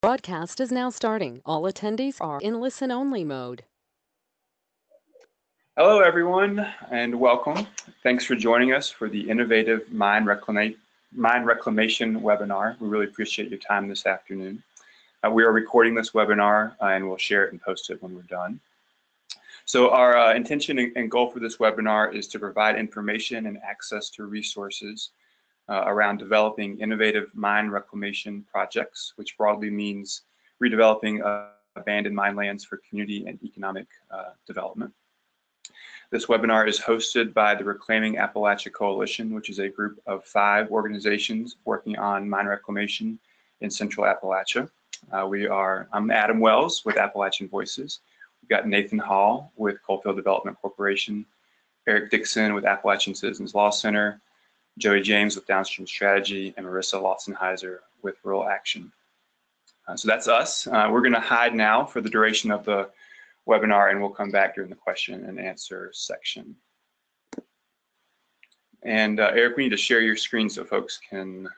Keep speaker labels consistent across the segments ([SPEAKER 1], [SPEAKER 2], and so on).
[SPEAKER 1] Broadcast is now starting. All attendees are in listen-only mode.
[SPEAKER 2] Hello, everyone, and welcome. Thanks for joining us for the Innovative Mine Reclamation webinar. We really appreciate your time this afternoon. We are recording this webinar and we'll share it and post it when we're done. So our intention and goal for this webinar is to provide information and access to resources around developing innovative mine reclamation projects, which broadly means redeveloping abandoned mine lands for community and economic development. This webinar is hosted by the Reclaiming Appalachia Coalition, which is a group of 5 organizations working on mine reclamation in Central Appalachia. I'm Adam Wells with Appalachian Voices. We've got Nathan Hall with Coalfield Development Corporation, Eric Dixon with Appalachian Citizens Law Center, Joey James with Downstream Strategy, and Marissa Lotzenheiser with Rural Action. So that's us. We're going to hide now for the duration of the webinar, and we'll come back during the question and answer section. And Eric, we need to share your screen so folks can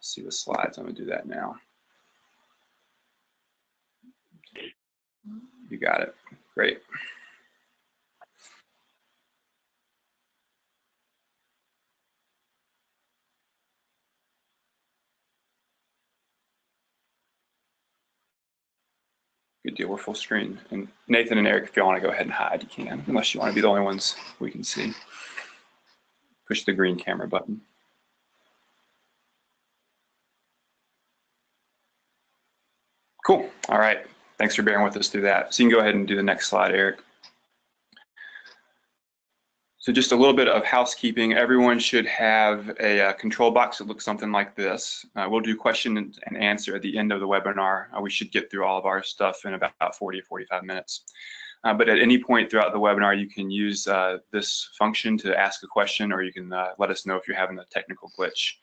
[SPEAKER 2] see the slides. I'm going to do that now. You got it. Great. Good deal, we're full screen. And Nathan and Eric, if you want to go ahead and hide, you can, unless you want to be the only ones we can see. Push the green camera button. Cool, all right. Thanks for bearing with us through that. So you can go ahead and do the next slide, Eric. So just a little bit of housekeeping. Everyone should have a control box that looks something like this. We'll do question and answer at the end of the webinar. We should get through all of our stuff in about 40 or 45 minutes. But at any point throughout the webinar, you can use this function to ask a question, or you can let us know if you're having a technical glitch.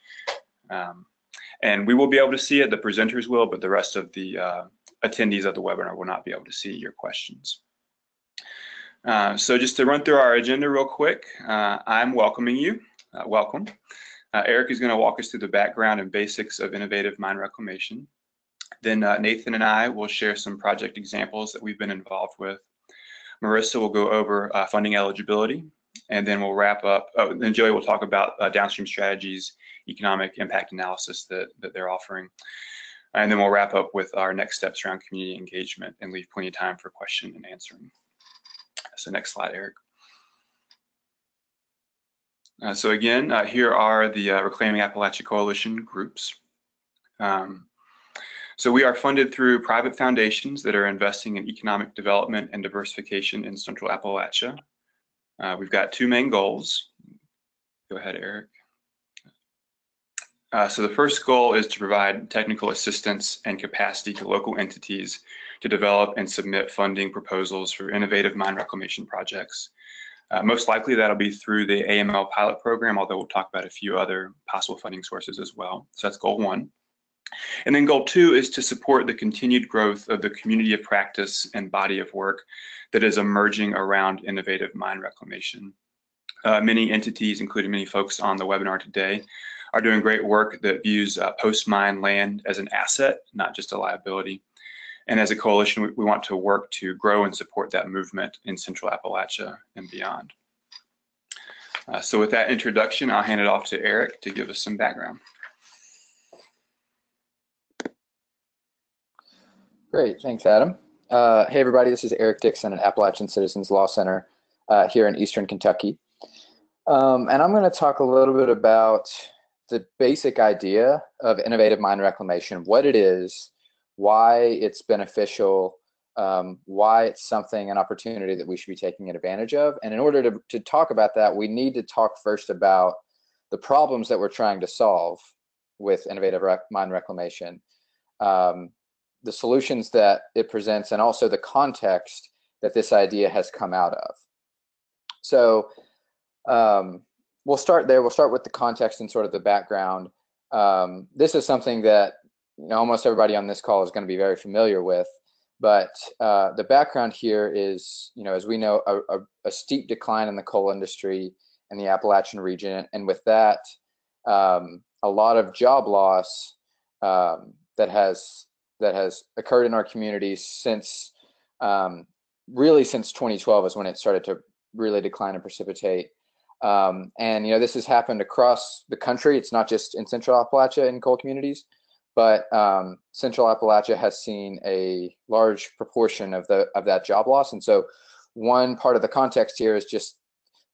[SPEAKER 2] And we will be able to see it, the presenters will, but the rest of the attendees of the webinar will not be able to see your questions. So just to run through our agenda real quick, I'm welcoming you. Welcome. Eric is going to walk us through the background and basics of innovative mine reclamation. Then Nathan and I will share some project examples that we've been involved with. Marissa will go over funding eligibility, and then we'll wrap up. Oh, then Joey will talk about downstream strategies, economic impact analysis that they're offering. And then we'll wrap up with our next steps around community engagement and leave plenty of time for question and answering. So next slide, Eric. So again, here are the Reclaiming Appalachia Coalition groups. So we are funded through private foundations that are investing in economic development and diversification in Central Appalachia. We've got 2 main goals. Go ahead, Eric. So the first goal is to provide technical assistance and capacity to local entities to develop and submit funding proposals for innovative mine reclamation projects. Most likely that'll be through the AML pilot program, although we'll talk about a few other possible funding sources as well. So that's goal 1. And then goal 2 is to support the continued growth of the community of practice and body of work that is emerging around innovative mine reclamation. Many entities, including many folks on the webinar today, are doing great work that views post-mine land as an asset, not just a liability. And as a coalition, we want to work to grow and support that movement in Central Appalachia and beyond. So with that introduction, I'll hand it off to Eric to give us some background.
[SPEAKER 3] Great, thanks, Adam. Hey, everybody, this is Eric Dixon at Appalachian Citizens Law Center here in Eastern Kentucky. And I'm going to talk a little bit about the basic idea of innovative mine reclamation, what it is, why it's beneficial, why it's an opportunity that we should be taking advantage of. And in order to talk about that, we need to talk first about the problems that we're trying to solve with innovative mine reclamation, the solutions that it presents, and also the context that this idea has come out of. So we'll start there. We'll start with the context and sort of the background. This is something that almost everybody on this call is going to be very familiar with, but the background here is, as we know, a steep decline in the coal industry in the Appalachian region, and with that, a lot of job loss that has occurred in our communities since really since 2012 is when it started to really decline and precipitate. And this has happened across the country. It's not just in Central Appalachia in coal communities, but Central Appalachia has seen a large proportion of that job loss. And so one part of the context here is just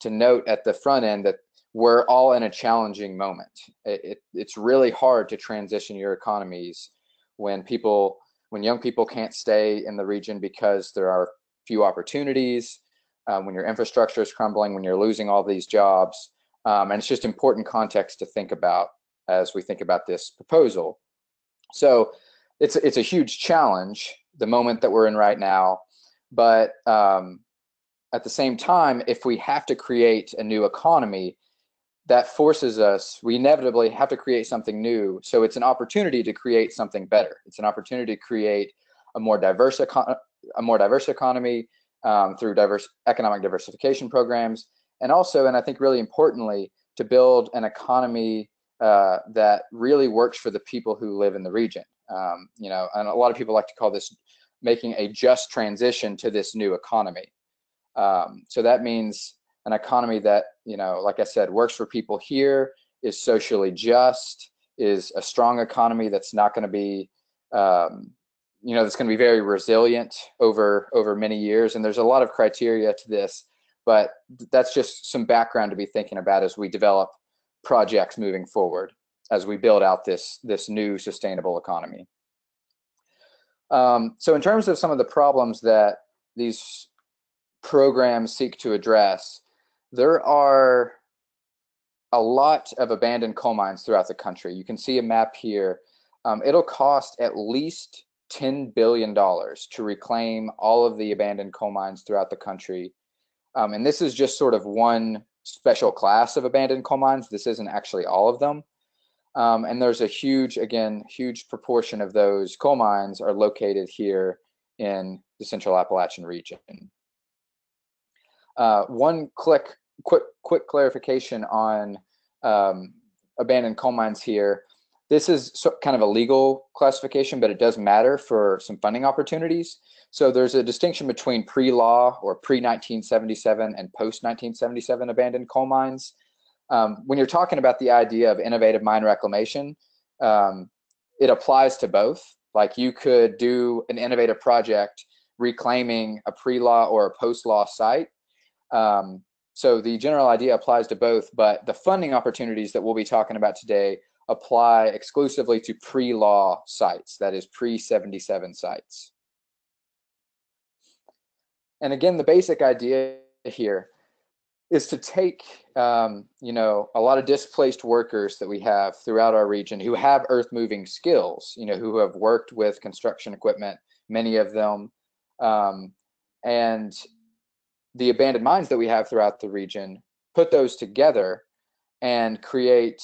[SPEAKER 3] to note at the front end that we're all in a challenging moment. It's really hard to transition your economies when young people can't stay in the region because there are few opportunities, when your infrastructure is crumbling, when you're losing all these jobs. And it's just important context to think about as we think about this proposal. So it's a huge challenge, the moment that we're in right now. But at the same time, if we have to create a new economy, that forces us, we inevitably have to create something new. So it's an opportunity to create something better. It's an opportunity to create a more diverse economy through diverse economic diversification programs, and also, and I think really importantly, to build an economy that really works for the people who live in the region. And a lot of people like to call this making a just transition to this new economy. So that means an economy that, like I said, works for people here, is socially just, is a strong economy that's not going to be, that's going to be very resilient over many years. And there's a lot of criteria to this, but that's just some background to be thinking about as we develop projects moving forward, as we build out this new sustainable economy. So in terms of some of the problems that these programs seek to address, there are a lot of abandoned coal mines throughout the country. You can see a map here. It'll cost at least $10 billion to reclaim all of the abandoned coal mines throughout the country. And this is just sort of one special class of abandoned coal mines. This isn't actually all of them. And there's a huge proportion of those coal mines are located here in the Central Appalachian region. One quick clarification on abandoned coal mines here. This is kind of a legal classification, but it does matter for some funding opportunities. So there's a distinction between pre-law or pre-1977 and post-1977 abandoned coal mines. When you're talking about the idea of innovative mine reclamation, it applies to both. Like you could do an innovative project reclaiming a pre-law or a post-law site. So the general idea applies to both, but the funding opportunities that we'll be talking about today apply exclusively to pre-law sites, that is pre-77 sites. And again, the basic idea here is to take, a lot of displaced workers that we have throughout our region who have earth-moving skills, who have worked with construction equipment, many of them, and the abandoned mines that we have throughout the region, put those together and create,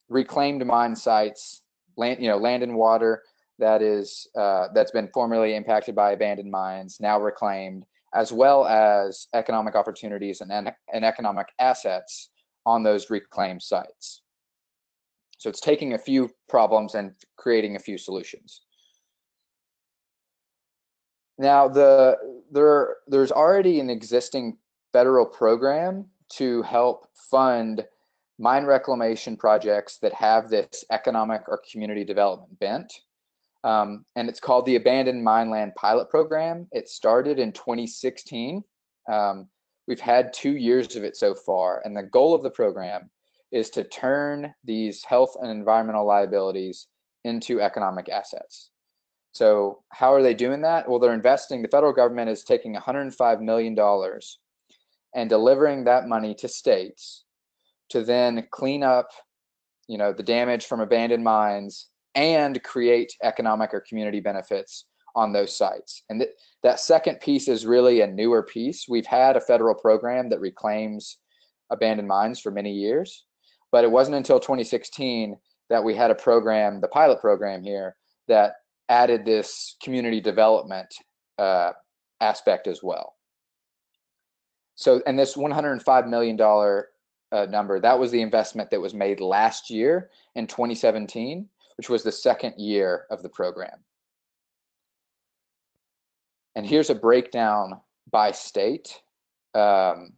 [SPEAKER 3] reclaimed mine sites, land and water that's been formerly impacted by abandoned mines, now reclaimed, as well as economic opportunities and economic assets on those reclaimed sites. So it's taking a few problems and creating a few solutions. Now, there's already an existing federal program to help fund mine reclamation projects that have this economic or community development bent. And it's called the Abandoned Mineland Pilot Program. It started in 2016. We've had 2 years of it so far. And the goal of the program is to turn these health and environmental liabilities into economic assets. So how are they doing that? Well, the federal government is taking $105 million and delivering that money to states to then clean up, the damage from abandoned mines and create economic or community benefits on those sites. And that second piece is really a newer piece. We've had a federal program that reclaims abandoned mines for many years, but it wasn't until 2016 that we had a program, the pilot program here, that added this community development aspect as well. So, and this $105 million number, that was the investment that was made last year in 2017. which was the second year of the program. And here's a breakdown by state of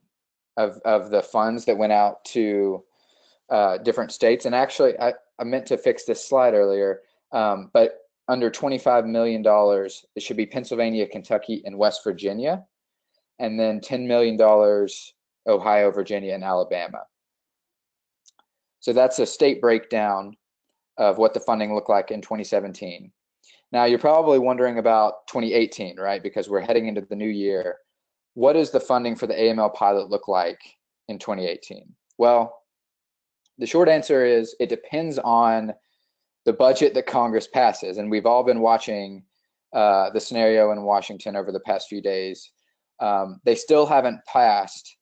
[SPEAKER 3] the funds that went out to different states. And actually, I meant to fix this slide earlier, but under $25 million, it should be Pennsylvania, Kentucky, and West Virginia, and then $10 million, Ohio, Virginia, and Alabama. So that's a state breakdown of what the funding looked like in 2017. Now, you're probably wondering about 2018, right? Because we're heading into the new year. What does the funding for the AML pilot look like in 2018? Well, the short answer is it depends on the budget that Congress passes. And we've all been watching the scenario in Washington over the past few days. They still haven't passed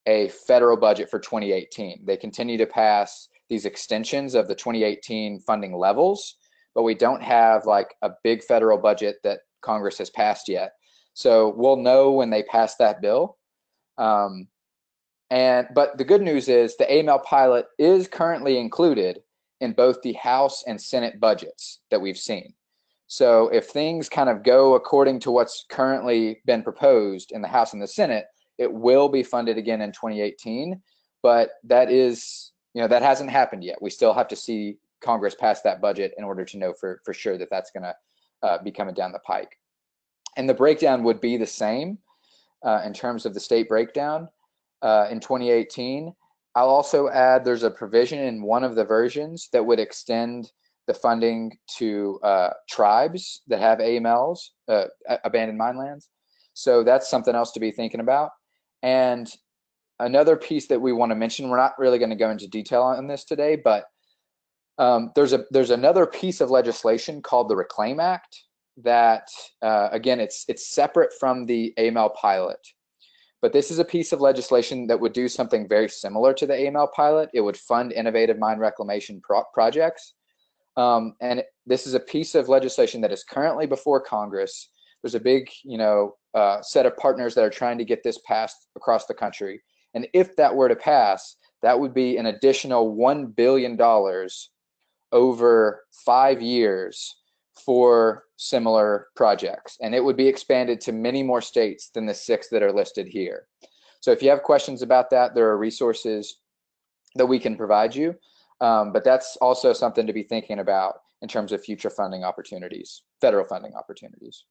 [SPEAKER 3] a federal budget for 2018. They continue to pass these extensions of the 2018 funding levels, but we don't have like a big federal budget that Congress has passed yet. So we'll know when they pass that bill. But the good news is the AML pilot is currently included in both the House and Senate budgets that we've seen. So if things kind of go according to what's currently been proposed in the House and the Senate, it will be funded again in 2018. But that is, that hasn't happened yet. We still have to see Congress pass that budget in order to know for sure that that's going to be coming down the pike. And the breakdown would be the same in terms of the state breakdown in 2018. I'll also add there's a provision in one of the versions that would extend the funding to tribes that have AMLs, abandoned mine lands. So that's something else to be thinking about. And another piece that we want to mention, we're not really going to go into detail on this today, but there's another piece of legislation called the Reclaim Act that, again, it's separate from the AML pilot. But this is a piece of legislation that would do something very similar to the AML pilot. It would fund innovative mine reclamation projects. And this is a piece of legislation that is currently before Congress. There's a big, set of partners that are trying to get this passed across the country. And if that were to pass, that would be an additional $1 billion over 5 years for similar projects. And it would be expanded to many more states than the 6 that are listed here. So if you have questions about that, there are resources that we can provide you. But that's also something to be thinking about in terms of future funding opportunities, federal funding opportunities.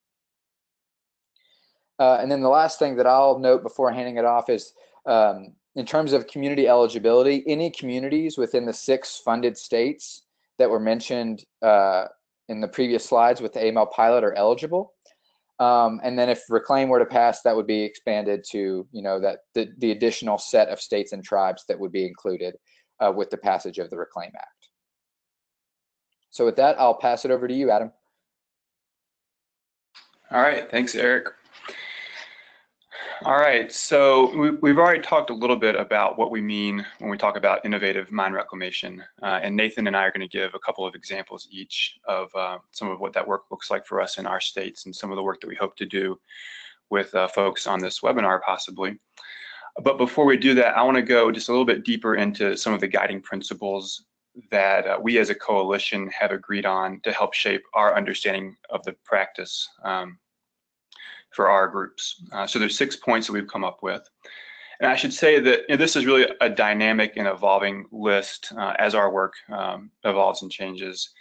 [SPEAKER 3] And then the last thing that I'll note before handing it off is in terms of community eligibility, any communities within the 6 funded states that were mentioned in the previous slides with the AML pilot are eligible. And then if Reclaim were to pass, that would be expanded to, the additional set of states and tribes that would be included with the passage of the Reclaim Act. So with that, I'll pass it over to you, Adam.
[SPEAKER 2] All right, thanks, Eric. All right, so we've already talked a little bit about what we mean when we talk about innovative mine reclamation, and Nathan and I are going to give a couple of examples each of some of what that work looks like for us in our states and some of the work that we hope to do with folks on this webinar possibly. But before we do that, I want to go just a little bit deeper into some of the guiding principles that we as a coalition have agreed on to help shape our understanding of the practice for our groups. So there's 6 points that we've come up with. And I should say that this is really a dynamic and evolving list as our work evolves and changes.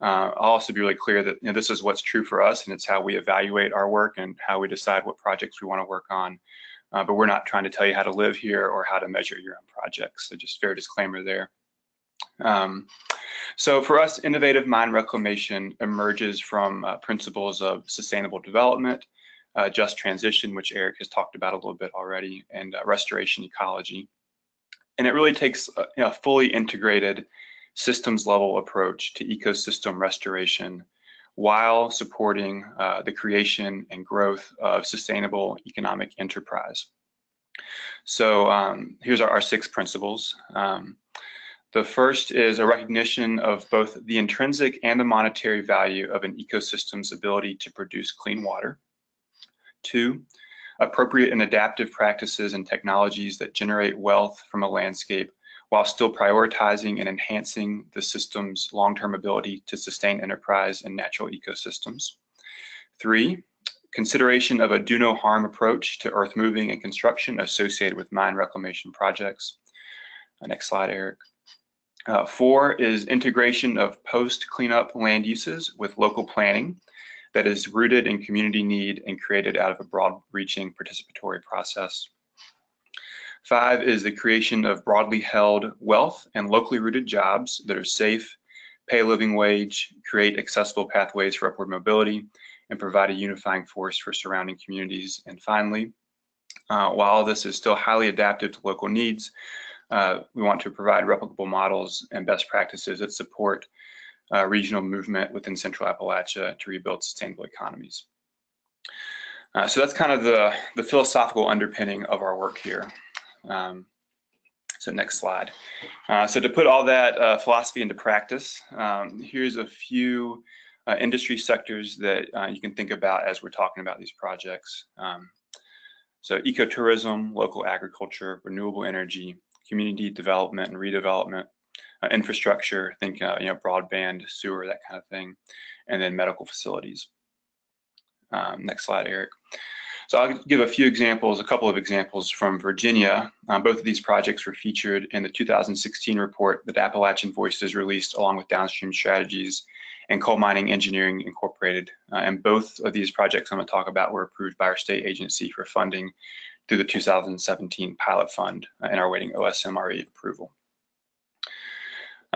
[SPEAKER 2] I'll also be really clear that this is what's true for us, and it's how we evaluate our work and how we decide what projects we want to work on. But we're not trying to tell you how to live here or how to measure your own projects. So just fair disclaimer there. So for us, innovative mine reclamation emerges from principles of sustainable development, just transition, which Eric has talked about a little bit already, and restoration ecology. And it really takes a fully integrated systems level approach to ecosystem restoration while supporting the creation and growth of sustainable economic enterprise. So here's our 6 principles. The first is a recognition of both the intrinsic and the monetary value of an ecosystem's ability to produce clean water. 2, appropriate and adaptive practices and technologies that generate wealth from a landscape while still prioritizing and enhancing the system's long-term ability to sustain enterprise and natural ecosystems. 3, consideration of a do no harm approach to earth moving and construction associated with mine reclamation projects. Next slide, Eric. 4 is integration of post-cleanup land uses with local planning that is rooted in community need and created out of a broad-reaching participatory process. 5 is the creation of broadly held wealth and locally rooted jobs that are safe, pay a living wage, create accessible pathways for upward mobility, and provide a unifying force for surrounding communities. And finally, while this is still highly adaptive to local needs, we want to provide replicable models and best practices that support regional movement within Central Appalachia to rebuild sustainable economies. So that's kind of the philosophical underpinning of our work here. So next slide. So to put all that philosophy into practice, here's a few industry sectors that you can think about as we're talking about these projects. So ecotourism, local agriculture, renewable energy, community development and redevelopment, infrastructure, think broadband, sewer, that kind of thing, and then medical facilities. Next slide, Eric. So I'll give a few examples, a couple of examples from Virginia. Both of these projects were featured in the 2016 report that Appalachian Voices released along with Downstream Strategies and Coal Mining Engineering Incorporated. And both of these projects I'm going to talk about were approved by our state agency for funding through the 2017 pilot fund and are awaiting OSMRE approval.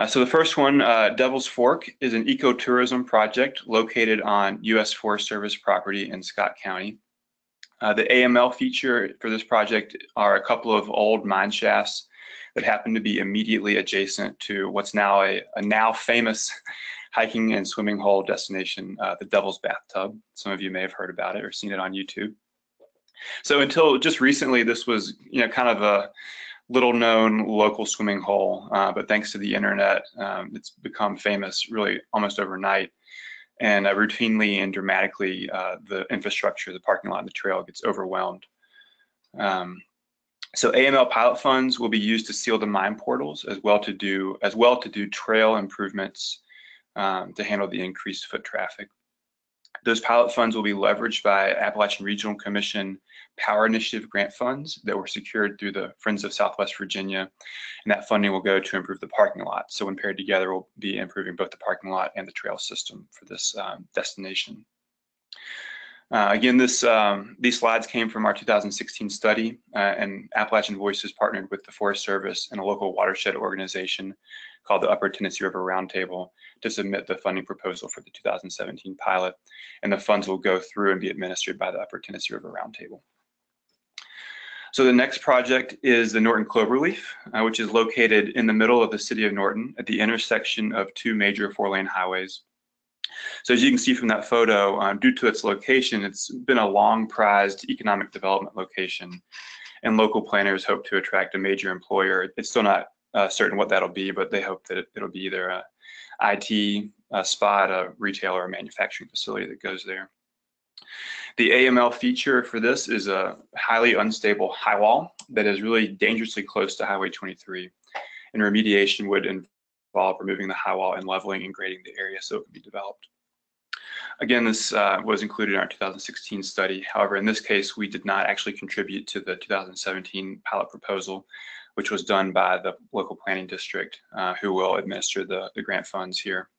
[SPEAKER 2] So the first one, Devil's Fork, is an ecotourism project located on U.S. Forest Service property in Scott County. The AML feature for this project are a couple of old mine shafts that happen to be immediately adjacent to what's now a now famous hiking and swimming hole destination, the Devil's Bathtub. Some of you may have heard about it or seen it on YouTube. So until just recently, this was kind of a little known local swimming hole, but thanks to the internet, it's become famous really almost overnight. And routinely and dramatically, the infrastructure, the parking lot, and the trail gets overwhelmed. So AML pilot funds will be used to seal the mine portals as well to do trail improvements to handle the increased foot traffic. Those pilot funds will be leveraged by Appalachian Regional Commission Power Initiative grant funds that were secured through the Friends of Southwest Virginia, and that funding will go to improve the parking lot. So when paired together, we'll be improving both the parking lot and the trail system for this destination. Again, these slides came from our 2016 study, and Appalachian Voices partnered with the Forest Service and a local watershed organization called the Upper Tennessee River Roundtable to submit the funding proposal for the 2017 pilot, and the funds will go through and be administered by the Upper Tennessee River Roundtable. So the next project is the Norton Cloverleaf, which is located in the middle of the city of Norton at the intersection of two major 4-lane highways. So as you can see from that photo, due to its location, it's been a long prized economic development location, and local planners hope to attract a major employer. It's still not certain what that'll be, but they hope that it'll be either a IT spot, a retail, or a manufacturing facility that goes there. The AML feature for this is a highly unstable high wall that is really dangerously close to Highway 23, and remediation would involve removing the high wall and leveling and grading the area so it can be developed. Again, this was included in our 2016 study. However, in this case, we did not actually contribute to the 2017 pilot proposal, which was done by the local planning district, who will administer the grant funds here.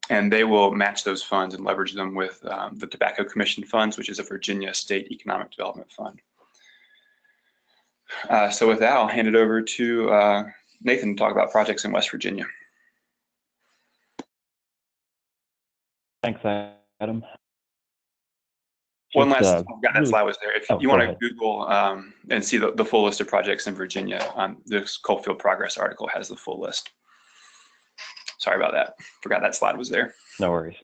[SPEAKER 2] And they will match those funds and leverage them with the Tobacco Commission funds, which is a Virginia State Economic Development Fund. So with that, I'll hand it over to Nathan to talk about projects in West Virginia.
[SPEAKER 4] Thanks, Adam.
[SPEAKER 2] One last, I forgot that slide was there. If you want to Google and see the full list of projects in Virginia, the Schofield Progress article has the full list. Sorry about that. Forgot that slide was there.
[SPEAKER 4] No worries.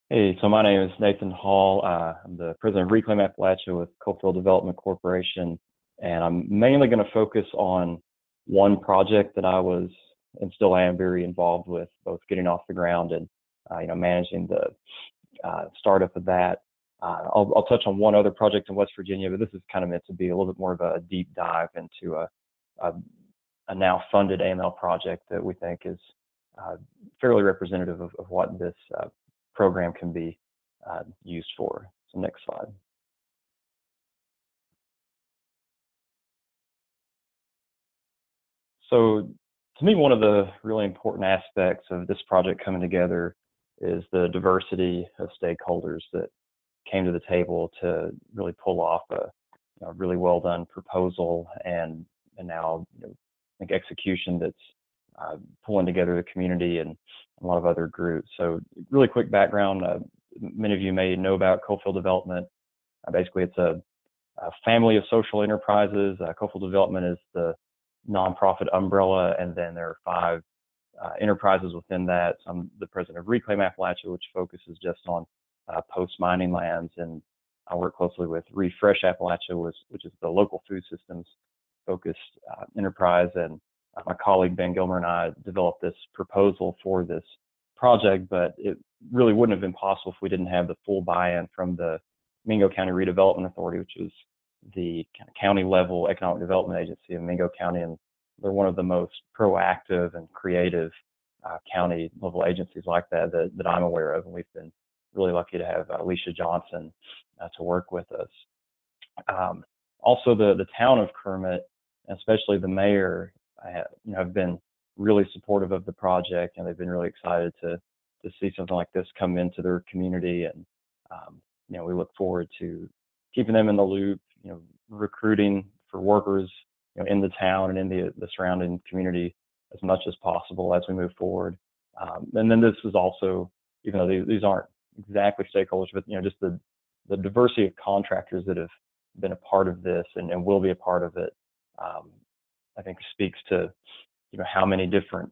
[SPEAKER 4] Hey, so my name is Nathan Hall. I'm the president of Reclaim Appalachia with Schofield Development Corporation, and I'm mainly going to focus on one project that I was and still am very involved with, both getting off the ground and managing the startup of that. I'll touch on one other project in West Virginia, but this is kind of meant to be a little bit more of a deep dive into a now funded AML project that we think is fairly representative of what this program can be used for. So next slide. So to me, one of the really important aspects of this project coming together is the diversity of stakeholders that came to the table to really pull off a really well done proposal and now I think execution that's pulling together the community and a lot of other groups. So really quick background, many of you may know about Schofield Development. Basically, it's a family of social enterprises. Schofield Development is the nonprofit umbrella, and then there are 5 enterprises within that. So I'm the president of Reclaim Appalachia, which focuses just on post-mining lands, and I work closely with Refresh Appalachia, which is the local food systems focused enterprise. And my colleague Ben Gilmer and I developed this proposal for this project, but it really wouldn't have been possible if we didn't have the full buy-in from the Mingo County Redevelopment Authority, which is the county level economic development agency of Mingo County, and they're one of the most proactive and creative county level agencies like that I'm aware of, and we've been really lucky to have Alicia Johnson to work with us. Also, the town of Kermit, especially the mayor, have been really supportive of the project, and they've been really excited to see something like this come into their community, and we look forward to keeping them in the loop, recruiting for workers, in the town and in the surrounding community as much as possible as we move forward. And then this is also, even though these aren't exactly stakeholders, but just the diversity of contractors that have been a part of this and will be a part of it, I think speaks to how many different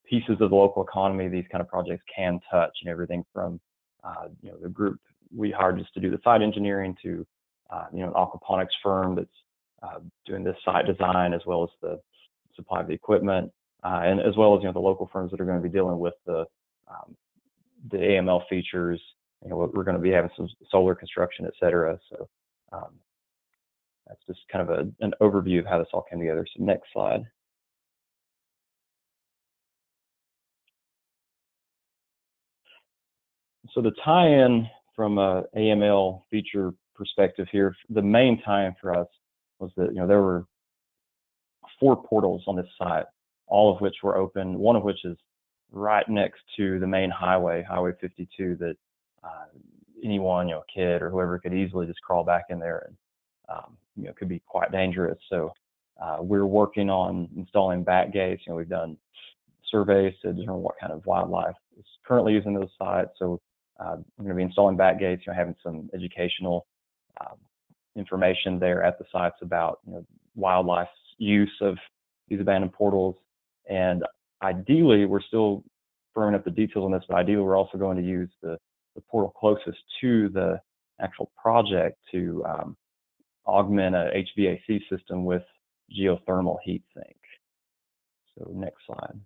[SPEAKER 4] pieces of the local economy these kind of projects can touch, everything from the group we hired just to do the site engineering to an aquaponics firm that's doing this site design, as well as the supply of the equipment, and as well as the local firms that are going to be dealing with the AML features. We're going to be having some solar construction, et cetera. So that's just kind of an overview of how this all came together. So next slide. So the tie-in from a AML feature perspective here, the main tie-in for us was that there were 4 portals on this site, all of which were open, one of which is right next to the main highway, Highway 52, that anyone, a kid or whoever, could easily just crawl back in there and could be quite dangerous. So we're working on installing back gates. We've done surveys to determine what kind of wildlife is currently using those sites. So we're going to be installing back gates, having some educational information there at the sites about wildlife's use of these abandoned portals. And ideally, we're still firming up the details on this, but ideally we're also going to use the portal closest to the actual project to augment a HVAC system with geothermal heat sink. So next slide.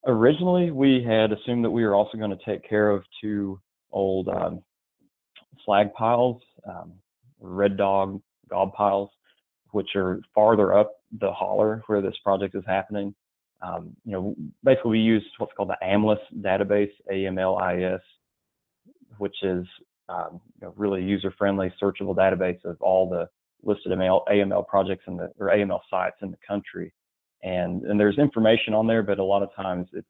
[SPEAKER 4] Originally, we had assumed that we were also going to take care of 2 old slag piles, red dog gob piles, which are farther up the holler where this project is happening. Basically we use what's called the AMLIS database, AMLIS, which is really user-friendly, searchable database of all the listed AML projects or AML sites in the country. And there's information on there, but a lot of times it's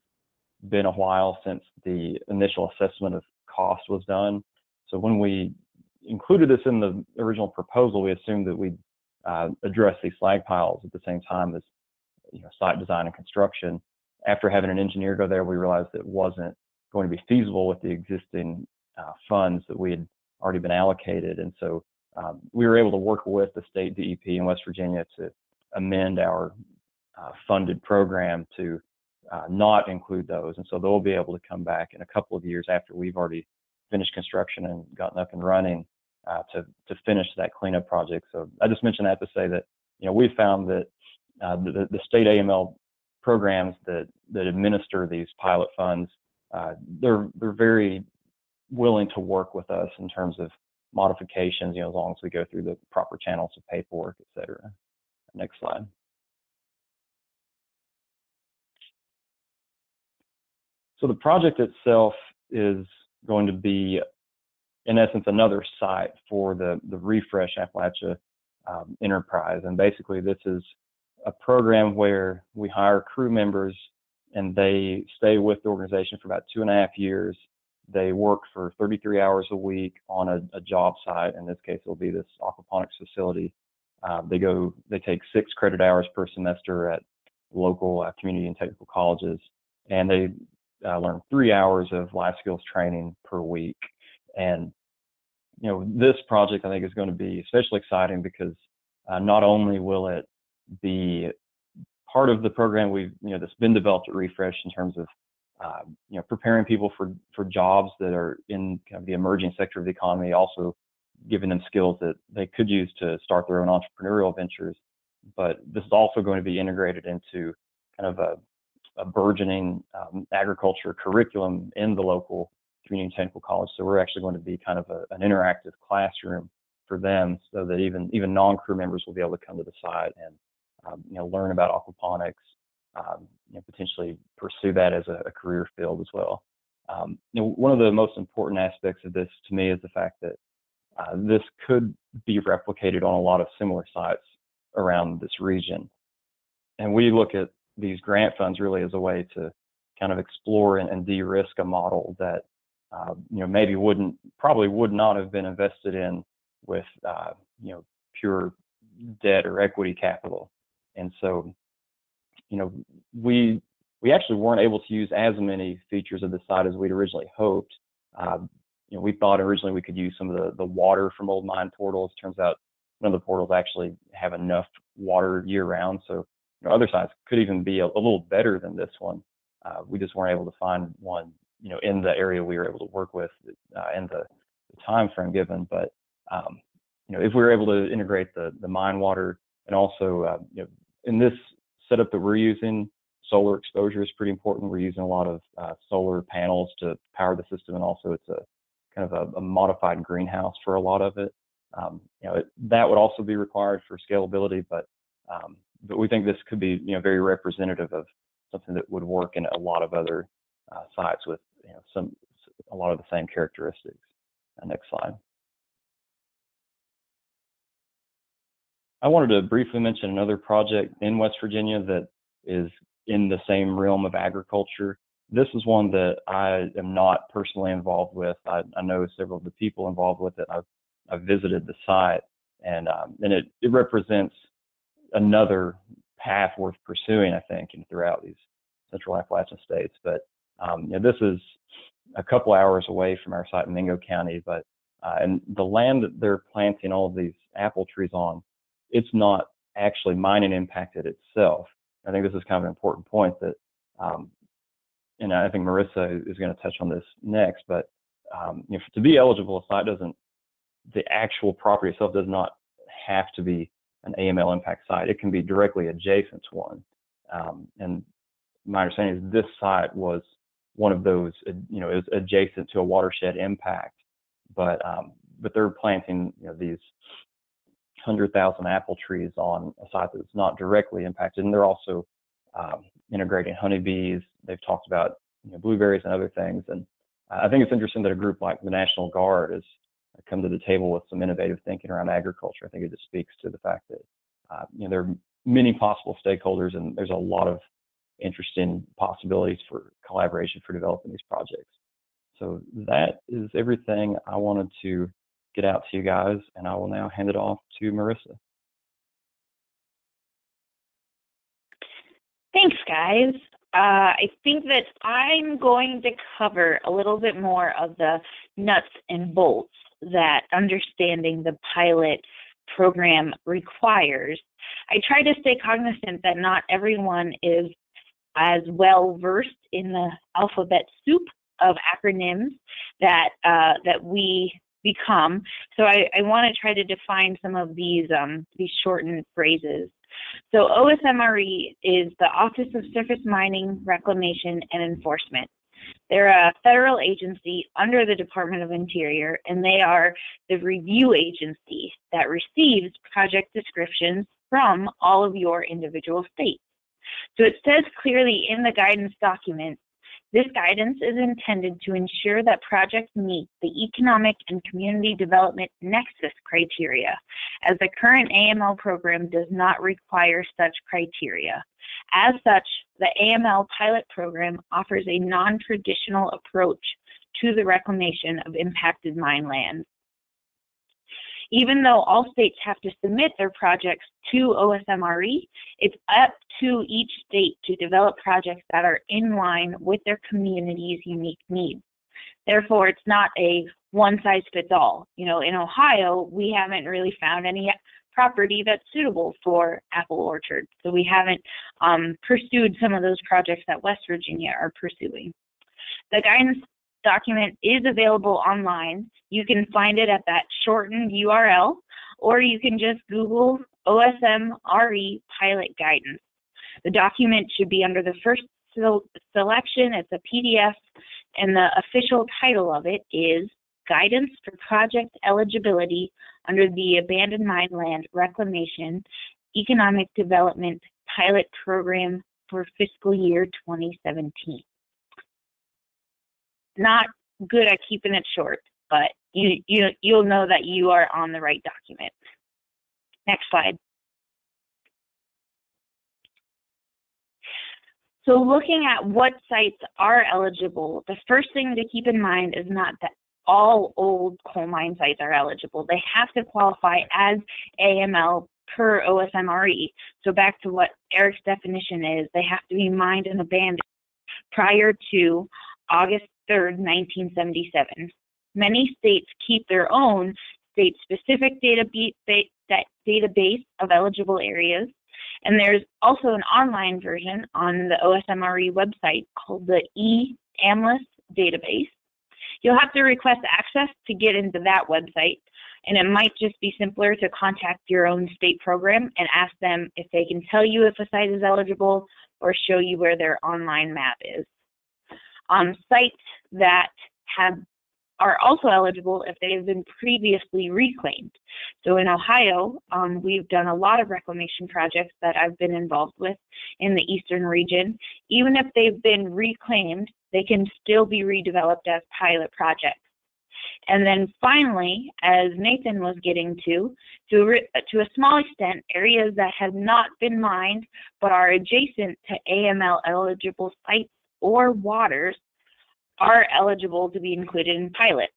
[SPEAKER 4] been a while since the initial assessment of cost was done. So when we included this in the original proposal, we assumed that we'd address these slag piles at the same time as site design and construction. After having an engineer go there, we realized it wasn't going to be feasible with the existing funds that we had already been allocated. And so we were able to work with the state DEP in West Virginia to amend our funded program to not include those. And so they'll be able to come back in a couple of years after we've already finished construction and gotten up and running to finish that cleanup project. So I just mentioned that to say that we found that the state AML programs that administer these pilot funds, they're very willing to work with us in terms of modifications, as long as we go through the proper channels of paperwork, et cetera. Next slide. So the project itself is going to be, in essence, another site for the Refresh Appalachia enterprise. And basically, this is a program where we hire crew members and they stay with the organization for about 2.5 years. They work for 33 hours a week on a job site. In this case, it'll be this aquaponics facility. They take 6 credit hours per semester at local community and technical colleges, and they learn 3 hours of life skills training per week. And this project, I think, is going to be especially exciting because not only will it be part of the program that's been developed at Refresh in terms of preparing people for jobs that are in kind of the emerging sector of the economy, also giving them skills that they could use to start their own entrepreneurial ventures. But this is also going to be integrated into kind of a burgeoning agriculture curriculum in the local community and technical college. So we're actually going to be kind of an interactive classroom for them, so that even non-crew members will be able to come to the site and learn about aquaponics, potentially pursue that as a career field as well. One of the most important aspects of this to me is the fact that this could be replicated on a lot of similar sites around this region. And we look at these grant funds really as a way to kind of explore and de-risk a model that maybe probably would not have been invested in with pure debt or equity capital. And so we actually weren't able to use as many features of the site as we'd originally hoped. We thought originally we could use some of the water from old mine portals. Turns out none of the portals actually have enough water year round. So other sites could even be a little better than this one. We just weren't able to find one, in the area we were able to work with and the time frame given. But if we were able to integrate the mine water, and also in this setup that we're using, solar exposure is pretty important. We're using a lot of solar panels to power the system, and also it's a kind of a modified greenhouse for a lot of it. That would also be required for scalability, but we think this could be very representative of something that would work in a lot of other sites with a lot of the same characteristics. Next slide. I wanted to briefly mention another project in West Virginia that is in the same realm of agriculture. This is one that I am not personally involved with. I know several of the people involved with it. I've visited the site, and it represents another path worth pursuing, I think, throughout these central Appalachian states. But this is a couple hours away from our site in Mingo County, but and the land that they're planting all of these apple trees on, it's not actually mining impacted itself. I think this is kind of an important point that, and I think Marissa is going to touch on this next, but to be eligible, a site the actual property itself does not have to be an AML impact site. It can be directly adjacent to one. And my understanding is this site was one of those, is adjacent to a watershed impact, but they're planting, these 100,000 apple trees on a site that's not directly impacted, and they're also integrating honeybees. They've talked about blueberries and other things, and I think it's interesting that a group like the National Guard has come to the table with some innovative thinking around agriculture. I think it just speaks to the fact that there are many possible stakeholders, and there's a lot of interesting possibilities for collaboration for developing these projects. So that is everything I wanted to get out to you guys, and I will now hand it off to Marissa.
[SPEAKER 5] Thanks, guys. I think that I'm going to cover a little bit more of the nuts and bolts that understanding the pilot program requires. I try to stay cognizant that not everyone is as well versed in the alphabet soup of acronyms that we become. So I want to try to define some of these shortened phrases. So OSMRE is the Office of Surface Mining, Reclamation, and Enforcement. They're a federal agency under the Department of Interior, and they are the review agency that receives project descriptions from all of your individual states. So it says clearly in the guidance document, this guidance is intended to ensure that projects meet the economic and community development nexus criteria, as the current AML program does not require such criteria. As such, the AML pilot program offers a non-traditional approach to the reclamation of impacted mine lands. Even though all states have to submit their projects to OSMRE, it's up to each state to develop projects that are in line with their community's unique needs. Therefore, it's not a one-size-fits-all. You know, in Ohio, we haven't really found any property that's suitable for apple orchards, so we haven't pursued some of those projects that West Virginia are pursuing. The guidance document is available online. You can find it at that shortened URL, or you can just Google OSMRE pilot guidance. The document should be under the first selection. It's a PDF, and the official title of it is Guidance for Project Eligibility under the Abandoned Mine Land Reclamation Economic Development Pilot Program for fiscal year 2017. Not good at keeping it short, but you'll know that you are on the right document. Next slide. So looking at what sites are eligible, the first thing to keep in mind is not that all old coal mine sites are eligible. They have to qualify as AML per OSMRE. So back to what Eric's definition is, they have to be mined and abandoned prior to August 3rd, 1977. Many states keep their own state-specific database of eligible areas, and there's also an online version on the OSMRE website called the eAMLIS database. You'll have to request access to get into that website, and it might just be simpler to contact your own state program and ask them if they can tell you if a site is eligible or show you where their online map is. Sites that are also eligible if they have been previously reclaimed. So in Ohio, we've done a lot of reclamation projects that I've been involved with in the eastern region. Even if they've been reclaimed, they can still be redeveloped as pilot projects. And then finally, as Nathan was getting to a small extent, areas that have not been mined but are adjacent to AML eligible sites or waters are eligible to be included in pilot.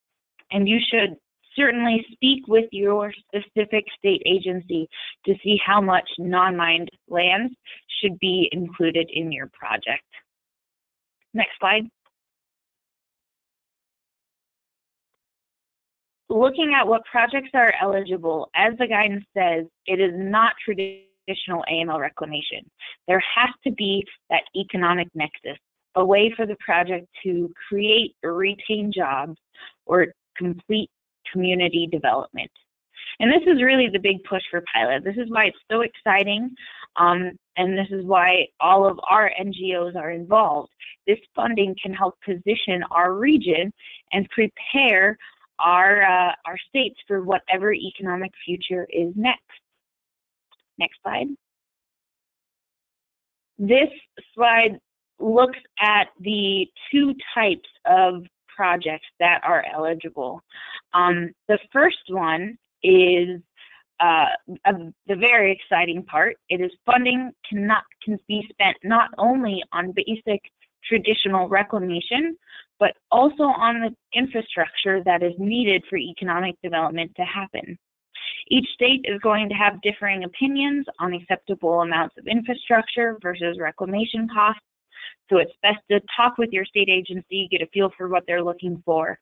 [SPEAKER 5] And you should certainly speak with your specific state agency to see how much non-mined lands should be included in your project. Next slide. Looking at what projects are eligible, as the guidance says, it is not traditional AML reclamation. There has to be that economic nexus, a way for the project to create or retain jobs or complete community development. And this is really the big push for pilot. This is why it's so exciting, and this is why all of our NGOs are involved. This funding can help position our region and prepare our states for whatever economic future is next. Next slide. This slide looks at the two types of projects that are eligible. The first one is the very exciting part. It is funding can be spent not only on basic traditional reclamation, but also on the infrastructure that is needed for economic development to happen. Each state is going to have differing opinions on acceptable amounts of infrastructure versus reclamation costs. So it's best to talk with your state agency, get a feel for what they're looking for.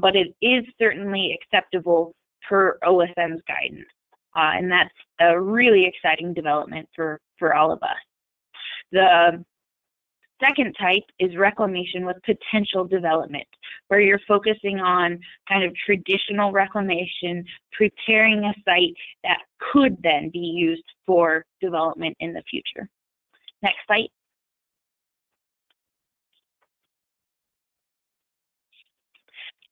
[SPEAKER 5] But it is certainly acceptable per OSM's guidance. And that's a really exciting development for all of us. The second type is reclamation with potential development, where you're focusing on kind of traditional reclamation, preparing a site that could then be used for development in the future. Next slide.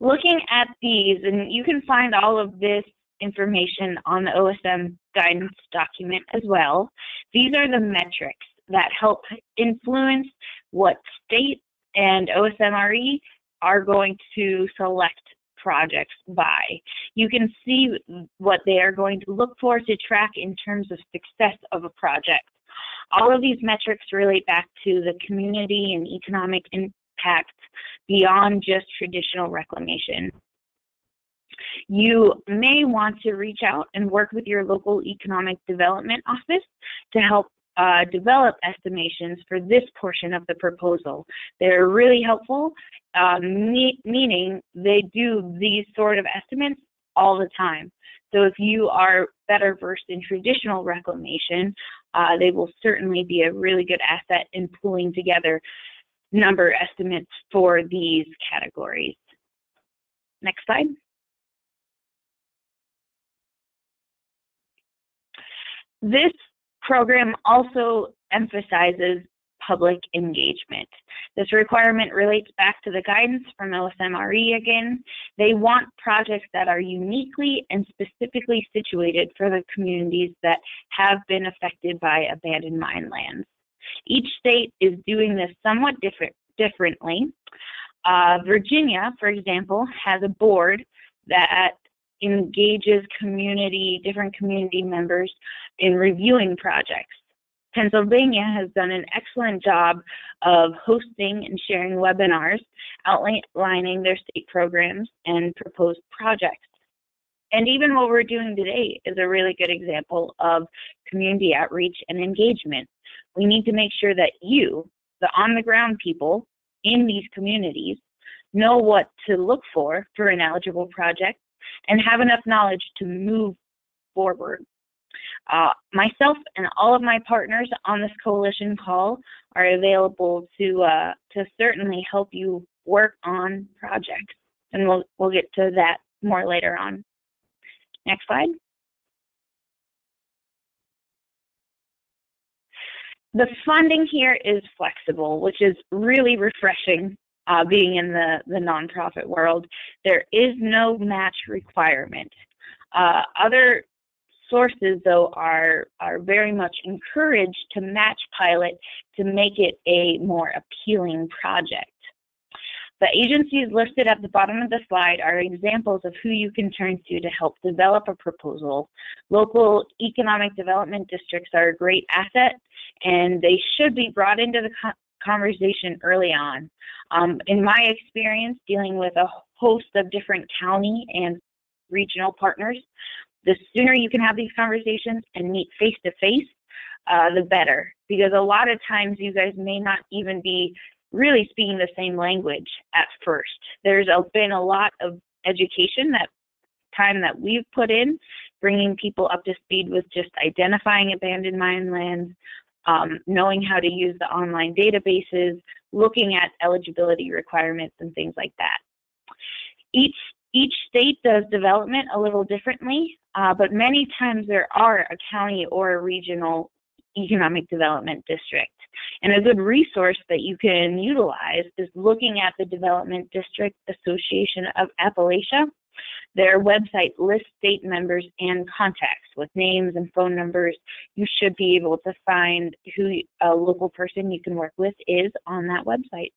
[SPEAKER 5] Looking at these, and you can find all of this information on the OSM guidance document as well. These are the metrics that help influence what state and OSMRE are going to select projects by. You can see what they are going to look for to track in terms of success of a project. All of these metrics relate back to the community and economic impact beyond just traditional reclamation. You may want to reach out and work with your local economic development office to help develop estimations for this portion of the proposal. They're really helpful, meaning they do these sort of estimates all the time. So if you are better versed in traditional reclamation, they will certainly be a really good asset in pulling together number estimates for these categories. Next slide. This program also emphasizes public engagement. This requirement relates back to the guidance from OSMRE again. They want projects that are uniquely and specifically situated for the communities that have been affected by abandoned mine lands. Each state is doing this somewhat differently. Virginia, for example, has a board that engages different community members in reviewing projects. Pennsylvania has done an excellent job of hosting and sharing webinars outlining their state programs and proposed projects. And even what we're doing today is a really good example of community outreach and engagement. We need to make sure that you, the on-the-ground people in these communities, know what to look for an eligible project and have enough knowledge to move forward. Myself and all of my partners on this coalition call are available to certainly help you work on projects, and we'll get to that more later on. Next slide. The funding here is flexible, which is really refreshing. Being in the nonprofit world, there is no match requirement. Other sources, though, are very much encouraged to match pilot to make it a more appealing project. The agencies listed at the bottom of the slide are examples of who you can turn to help develop a proposal. Local economic development districts are a great asset, and they should be brought into the conversation early on. In my experience, dealing with a host of different county and regional partners, the sooner you can have these conversations and meet face-to-face, the better. Because a lot of times you guys may not even be really speaking the same language at first. There's been a lot of education, time that we've put in, bringing people up to speed with just identifying abandoned mine lands, knowing how to use the online databases, looking at eligibility requirements and things like that. Each state does development a little differently, but many times there are a county or a regional economic development district. And a good resource that you can utilize is looking at the Development District Association of Appalachia. Their website lists state members and contacts with names and phone numbers. You should be able to find who a local person you can work with is on that website.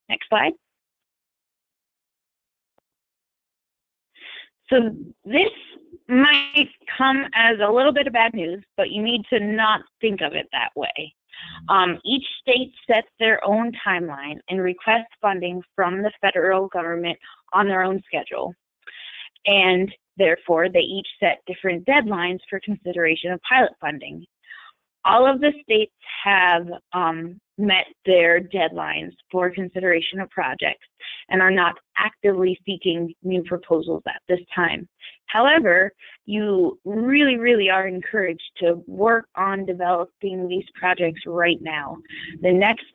[SPEAKER 5] Next slide. So this might come as a little bit of bad news, but you need to not think of it that way. Each state sets their own timeline and requests funding from the federal government on their own schedule. And therefore, they each set different deadlines for consideration of pilot funding. All of the states have met their deadlines for consideration of projects and are not actively seeking new proposals at this time. However, you really, really are encouraged to work on developing these projects right now. The next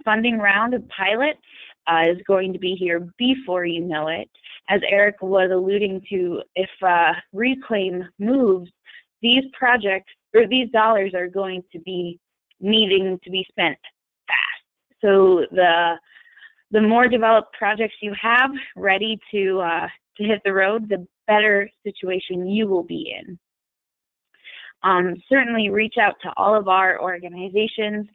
[SPEAKER 5] funding round of pilot is going to be here before you know it. As Eric was alluding to, if Reclaim moves, these projects or these dollars are going to be needing to be spent fast. So the more developed projects you have ready to hit the road, the better situation you will be in. Certainly reach out to all of our organizations,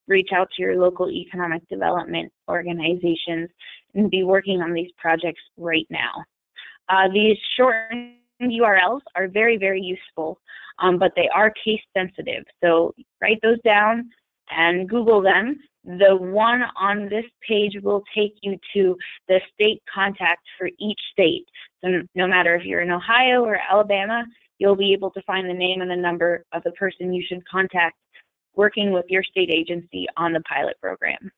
[SPEAKER 5] reach out to your local economic development organizations, and be working on these projects right now. These shortened URLs are very, very useful, but they are case sensitive. So write those down and Google them. The one on this page will take you to the state contact for each state. So no matter if you're in Ohio or Alabama, you'll be able to find the name and the number of the person you should contact working with your state agency on the pilot program.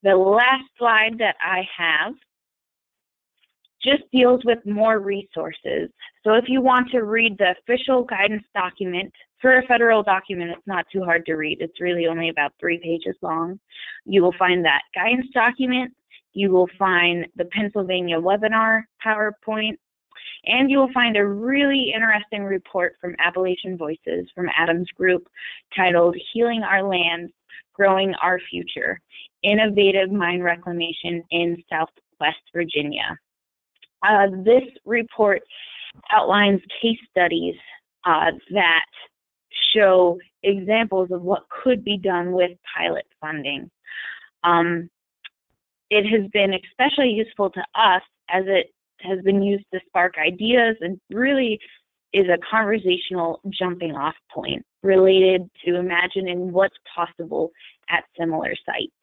[SPEAKER 5] The last slide that I have just deals with more resources. So if you want to read the official guidance document, for a federal document, it's not too hard to read. It's really only about 3 pages long. You will find that guidance document. You will find the Pennsylvania webinar PowerPoint, and you will find a really interesting report from Appalachian Voices from Adam's group titled Healing Our Lands, Growing Our Future, Innovative Mine Reclamation in Southwest Virginia. This report outlines case studies that show examples of what could be done with pilot funding. It has been especially useful to us as it has been used to spark ideas and really is a conversational jumping off point related to imagining what's possible at similar sites.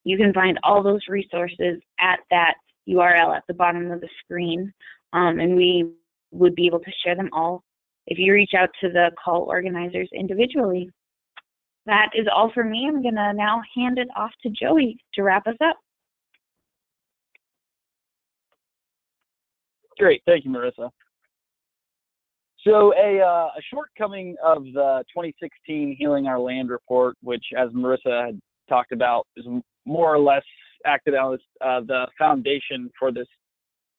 [SPEAKER 5] You can find all those resources at that URL at the bottom of the screen, and we would be able to share them all if you reach out to the call organizers individually. That is all for me. I'm going to now hand it off to Joey to wrap us up.
[SPEAKER 6] Great, thank you, Marissa. So a shortcoming of the 2016 Healing Our Land report, which, as Marissa had talked about, is more or less acted as the foundation for this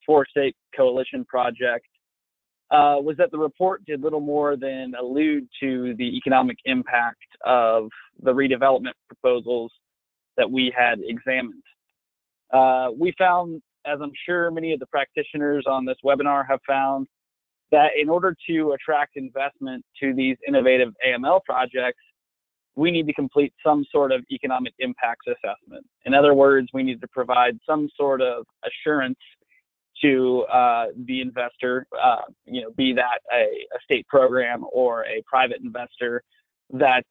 [SPEAKER 6] 4-state coalition project, was that the report did little more than allude to the economic impact of the redevelopment proposals that we had examined. We found, as I'm sure many of the practitioners on this webinar have found, that in order to attract investment to these innovative AML projects, we need to complete some sort of economic impacts assessment. In other words, we need to provide some sort of assurance to the investor, be that a state program or a private investor, that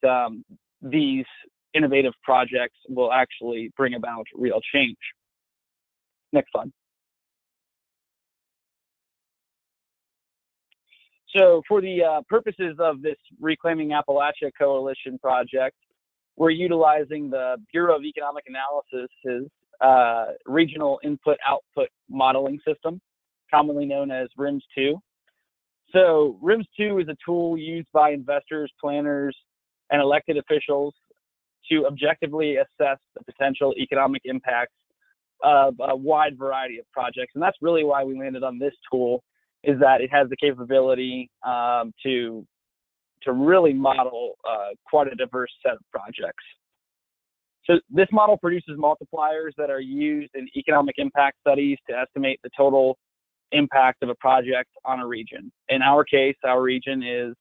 [SPEAKER 6] these innovative projects will actually bring about real change. Next slide. So for the purposes of this Reclaiming Appalachia Coalition project, we're utilizing the Bureau of Economic Analysis's Regional Input-Output Modeling System, commonly known as RIMS-2. So RIMS-2 is a tool used by investors, planners, and elected officials to objectively assess the potential economic impacts of a wide variety of projects. And that's really why we landed on this tool, is that it has the capability to really model quite a diverse set of projects. So this model produces multipliers that are used in economic impact studies to estimate the total impact of a project on a region. In our case, our region is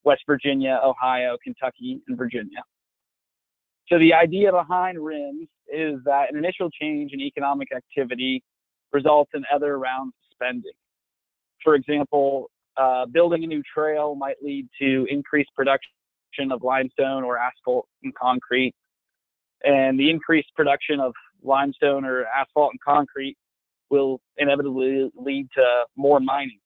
[SPEAKER 6] West Virginia, Ohio, Kentucky, and Virginia. So the idea behind RIMS is that an initial change in economic activity results in other rounds of spending. For example, building a new trail might lead to increased production of limestone or asphalt and concrete. And the increased production of limestone or asphalt and concrete will inevitably lead to more mining.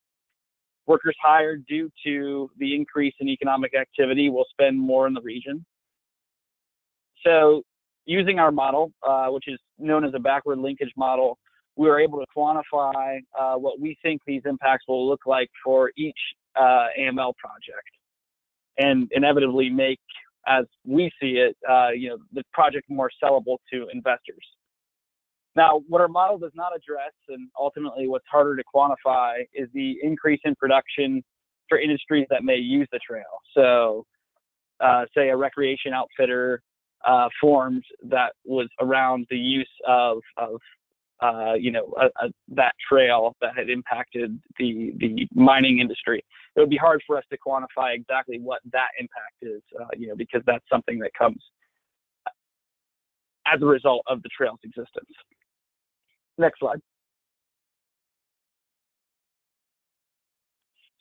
[SPEAKER 6] Workers hired due to the increase in economic activity will spend more in the region. So using our model, which is known as a backward linkage model, we were able to quantify what we think these impacts will look like for each AML project, and inevitably make, as we see it, the project more sellable to investors. Now, what our model does not address, and ultimately what's harder to quantify, is the increase in production for industries that may use the trail. So, say a recreation outfitter formed that was around the use of that trail that had impacted the mining industry. It would be hard for us to quantify exactly what that impact is, because that's something that comes as a result of the trail's existence. Next slide.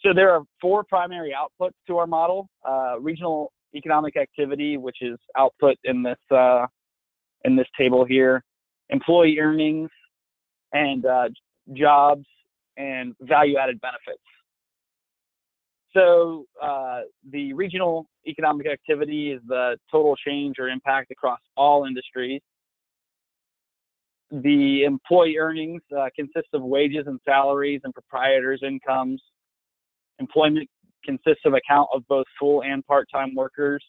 [SPEAKER 6] So there are 4 primary outputs to our model: regional economic activity, which is output in this table here, employee earnings, and jobs and value-added benefits. So the regional economic activity is the total change or impact across all industries. The employee earnings consist of wages and salaries and proprietors' incomes. Employment consists of a count of both full and part-time workers.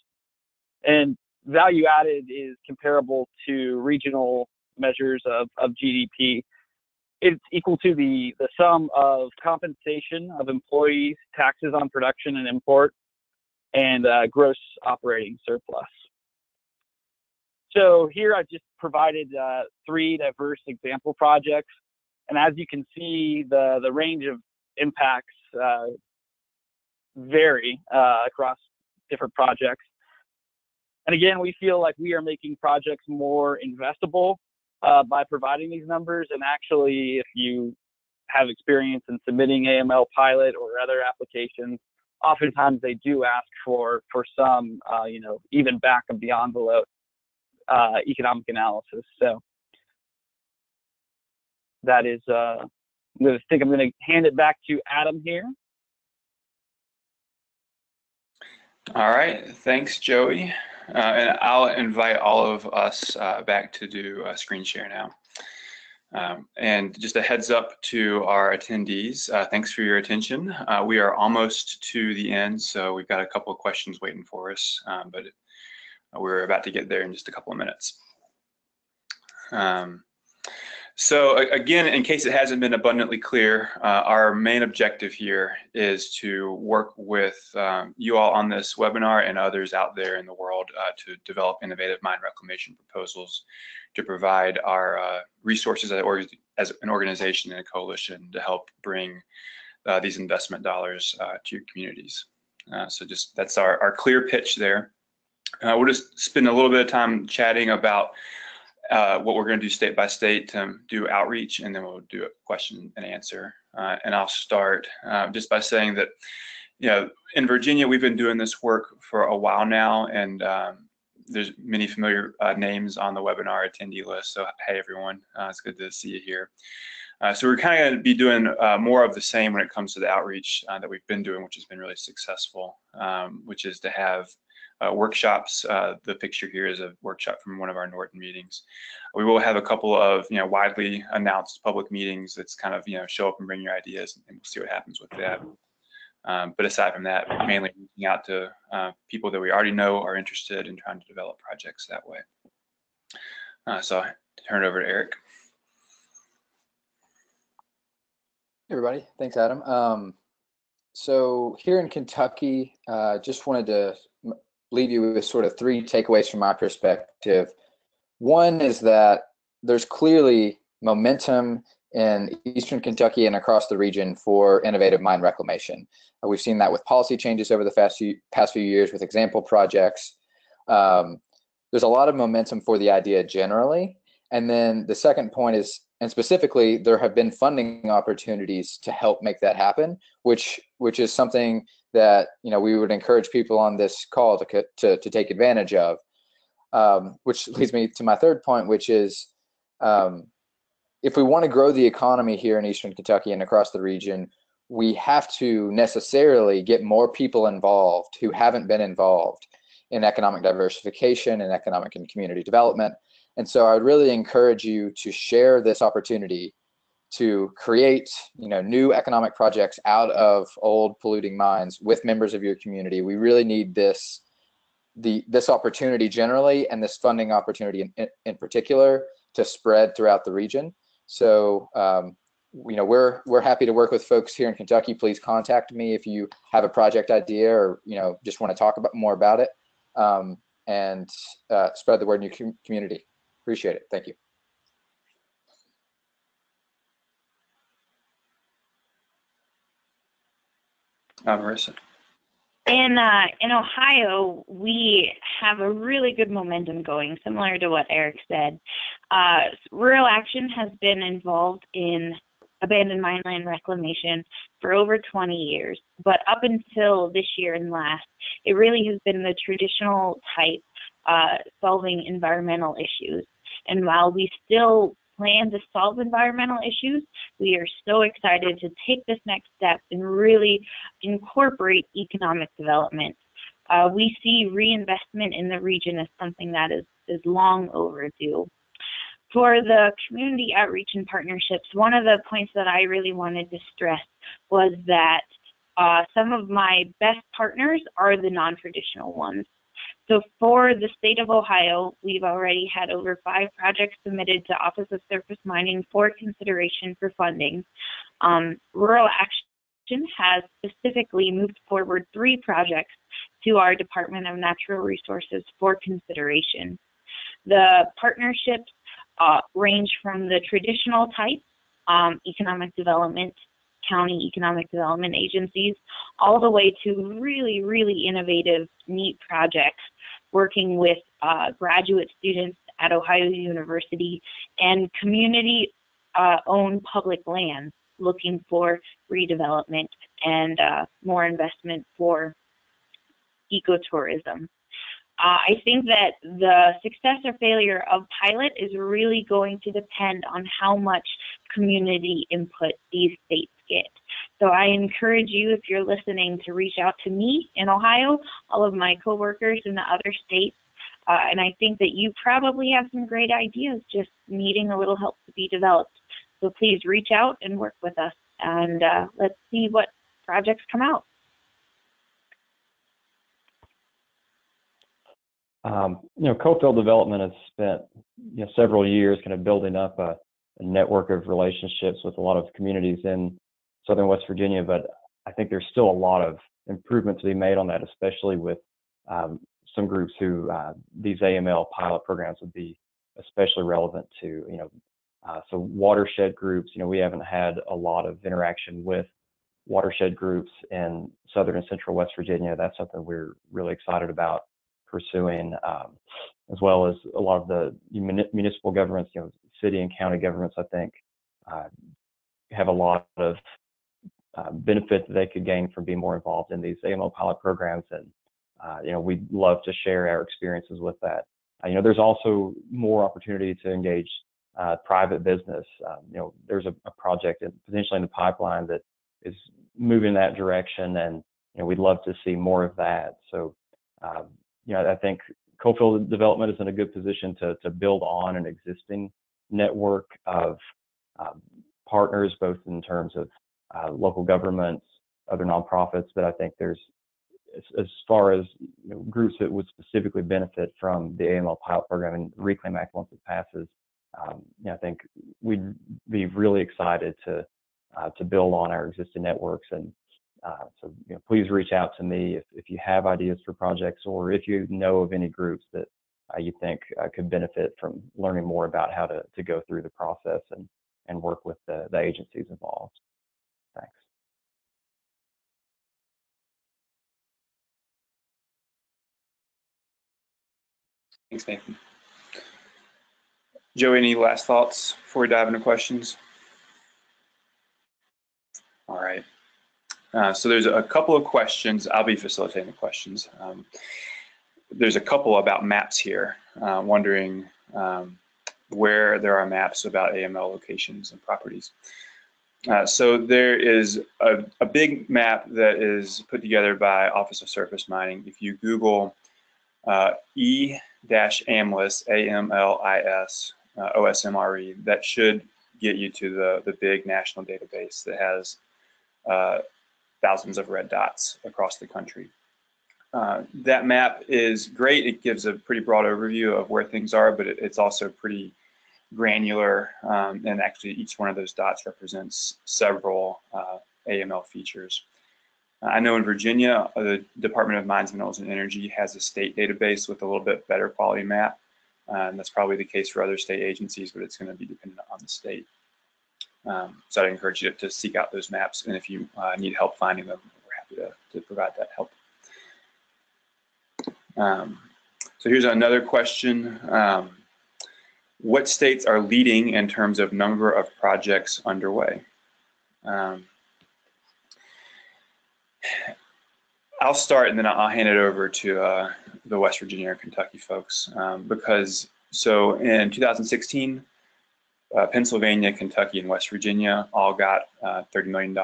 [SPEAKER 6] And value added is comparable to regional measures of GDP. It's equal to the sum of compensation of employees, taxes on production and import, and gross operating surplus. So here I've just provided 3 diverse example projects. And as you can see, the range of impacts vary across different projects. And again, we feel like we are making projects more investable by providing these numbers. And actually, if you have experience in submitting AML pilot or other applications, oftentimes they do ask for some, even back of the envelope economic analysis. So that is, I'm going to hand it back to Adam here.
[SPEAKER 2] All right, thanks, Joey. And I'll invite all of us back to do a screen share now. And just a heads up to our attendees, thanks for your attention. We are almost to the end, so we've got a couple of questions waiting for us, but we're about to get there in just a couple of minutes. So again, in case it hasn't been abundantly clear, our main objective here is to work with you all on this webinar and others out there in the world to develop innovative mine reclamation proposals to provide our resources as an organization and a coalition to help bring these investment dollars to your communities. So just that's our clear pitch there. We'll just spend a little bit of time chatting about what we're going to do state by state to do outreach, and then we'll do a question and answer. And I'll start just by saying that, in Virginia, we've been doing this work for a while now, and there's many familiar names on the webinar attendee list. So, hey, everyone, it's good to see you here. So we're kind of going to be doing more of the same when it comes to the outreach that we've been doing, which has been really successful, which is to have workshops. The picture here is a workshop from one of our Norton meetings. We will have a couple of widely announced public meetings that's kind of show up and bring your ideas, and we'll see what happens with that. But aside from that, mainly reaching out to people that we already know are interested in trying to develop projects that way. So I'll turn it over to Eric.
[SPEAKER 3] Hey everybody, thanks Adam. So here in Kentucky, just wanted to leave you with sort of 3 takeaways from my perspective. One is that there's clearly momentum in Eastern Kentucky and across the region for innovative mine reclamation. We've seen that with policy changes over the past few years with example projects. There's a lot of momentum for the idea generally. And then the second point is, and specifically, there have been funding opportunities to help make that happen, which is something that we would encourage people on this call to take advantage of. Which leads me to my third point, which is if we want to grow the economy here in Eastern Kentucky and across the region, we have to necessarily get more people involved who haven't been involved. in economic diversification and economic and community development. And so I would really encourage you to share this opportunity to create, new economic projects out of old polluting mines with members of your community. We really need this opportunity generally, and this funding opportunity in particular, to spread throughout the region. So, we're happy to work with folks here in Kentucky. Please contact me if you have a project idea or just want to talk more about it, and spread the word in your community. Appreciate it. Thank you.
[SPEAKER 2] Marissa.
[SPEAKER 5] In Ohio, we have a really good momentum going, similar to what Eric said. Rural Action has been involved in abandoned mine land reclamation for over 20 years, but up until this year and last, it really has been the traditional type solving environmental issues. And while we still plan to solve environmental issues, we are so excited to take this next step and really incorporate economic development. We see reinvestment in the region as something that is long overdue. For the community outreach and partnerships, one of the points that I really wanted to stress was that some of my best partners are the non-traditional ones. So for the state of Ohio, we've already had over 5 projects submitted to Office of Surface Mining for consideration for funding. Rural Action has specifically moved forward 3 projects to our Department of Natural Resources for consideration. The partnerships range from the traditional type, economic development, county economic development agencies, all the way to really, really innovative, neat projects working with graduate students at Ohio University and community-owned public lands looking for redevelopment and more investment for ecotourism. I think that the success or failure of pilot is really going to depend on how much community input these states get. So I encourage you, if you're listening, to reach out to me in Ohio, all of my coworkers in the other states, and I think that you probably have some great ideas just needing a little help to be developed. So please reach out and work with us, and let's see what projects come out.
[SPEAKER 4] Coalfield Development has spent several years kind of building up a network of relationships with a lot of communities in Southern West Virginia, but I think there's still a lot of improvement to be made on that, especially with some groups who these AML pilot programs would be especially relevant to. So watershed groups, we haven't had a lot of interaction with watershed groups in Southern and Central West Virginia. That's something we're really excited about pursuing, as well as a lot of the municipal governments, city and county governments, I think, have a lot of benefit that they could gain from being more involved in these AML pilot programs. And, we'd love to share our experiences with that. There's also more opportunity to engage private business. There's a project potentially in the pipeline that is moving in that direction, and we'd love to see more of that. So, I think Coalfield Development is in a good position to build on an existing network of partners, both in terms of local governments, other nonprofits, but I think there's, as far as groups that would specifically benefit from the AML pilot program and Reclaim Act once it passes, I think we'd be really excited to build on our existing networks. And so please reach out to me if you have ideas for projects, or if you know of any groups that you think could benefit from learning more about how to go through the process and work with the agencies involved. Thanks.
[SPEAKER 2] Thanks, Nathan. Joey, any last thoughts before we dive into questions? All right. So there's a couple of questions. I'll be facilitating the questions. There's a couple about maps here, wondering where there are maps about AML locations and properties. So there is a big map that is put together by Office of Surface Mining. If you Google E-AMLIS, A-M-L-I-S, OSMRE. That should get you to the big national database that has thousands of red dots across the country. That map is great. It gives a pretty broad overview of where things are, but it's also pretty granular, and actually each one of those dots represents several AML features. I know in Virginia, the Department of Mines, Minerals, and Energy has a state database with a little bit better quality map, and that's probably the case for other state agencies, but it's going to be dependent on the state. So I'd encourage you to seek out those maps, and if you need help finding them, we're happy to provide that help. So here's another question. What states are leading in terms of number of projects underway? I'll start and then I'll hand it over to the West Virginia or Kentucky folks, because so in 2016, Pennsylvania, Kentucky, and West Virginia all got $30 million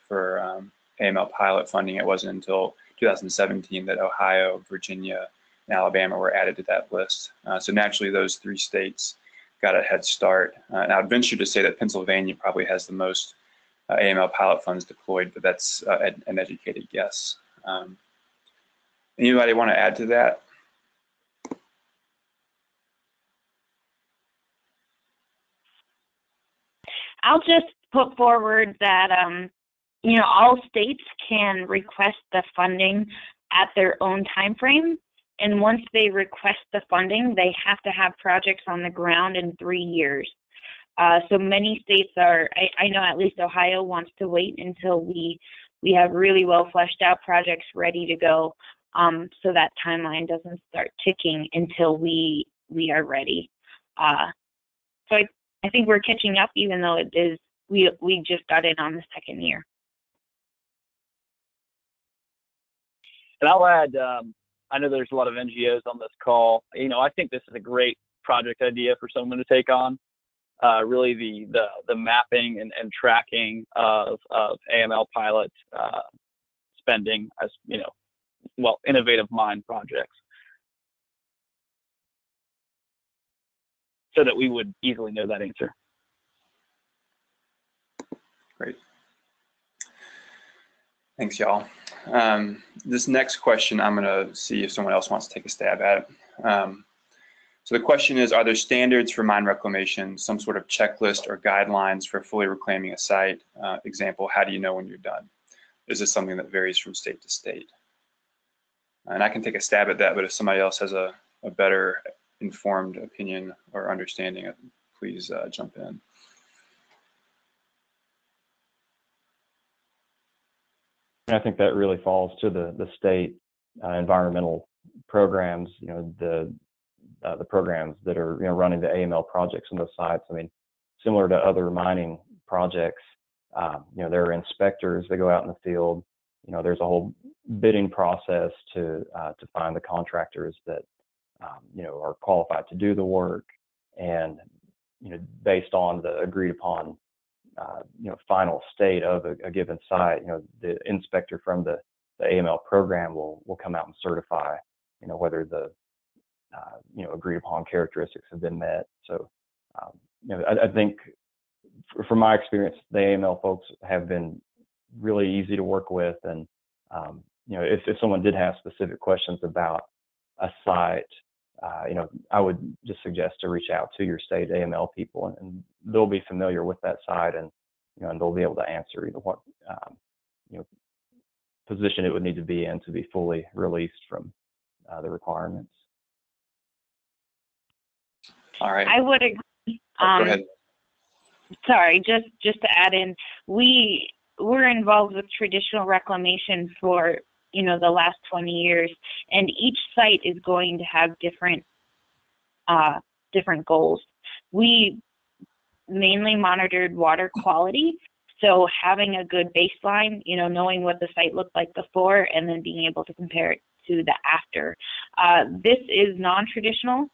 [SPEAKER 2] for AML pilot funding. It wasn't until 2017 that Ohio, Virginia, and Alabama were added to that list. So naturally, those three states got a head start. And I'd venture to say that Pennsylvania probably has the most AML pilot funds deployed, but that's an educated guess. Anybody want to add to that?
[SPEAKER 5] I'll just put forward that you know, all states can request the funding at their own time frame, and once they request the funding, they have to have projects on the ground in 3 years. So many states are, I know at least Ohio wants to wait until we have really well fleshed out projects ready to go, so that timeline doesn't start ticking until we are ready. So I think we're catching up, even though it is we just got in on the second year.
[SPEAKER 6] And I'll add, I know there's a lot of NGOs on this call. You know, I think this is a great project idea for someone to take on. Really the mapping and tracking of AML pilot spending as, you know, well, innovative mine projects, so that we would easily know that answer.
[SPEAKER 2] Great. Thanks, y'all. This next question, I'm going to see if someone else wants to take a stab at it. So the question is, are there standards for mine reclamation, some sort of checklist or guidelines for fully reclaiming a site? Example, how do you know when you're done? Is this something that varies from state to state? And I can take a stab at that, but if somebody else has a better informed opinion or understanding, please jump in.
[SPEAKER 4] I think that really falls to the state environmental programs, you know, the programs that are, you know, running the AML projects on those sites. I mean, similar to other mining projects, you know, there are inspectors that go out in the field. You know, there's a whole bidding process to find the contractors that you know, are qualified to do the work, and you know, based on the agreed upon you know, final state of a given site, you know, the inspector from the AML program will come out and certify, you know, whether the you know, agreed upon characteristics have been met. So you know, I think from my experience, the AML folks have been really easy to work with, and you know, if someone did have specific questions about a site, you know, I would just suggest to reach out to your state AML people, and they'll be familiar with that site, and you know, and they'll be able to answer, you know, what you know, position it would need to be in to be fully released from the requirements.
[SPEAKER 2] All right.
[SPEAKER 5] I would agree.
[SPEAKER 2] Go ahead.
[SPEAKER 5] Sorry, just to add in, we're involved with traditional reclamation for, you know, the last 20 years, and each site is going to have different goals. We mainly monitored water quality, so having a good baseline, you know, knowing what the site looked like before and then being able to compare it to the after. This is non-traditional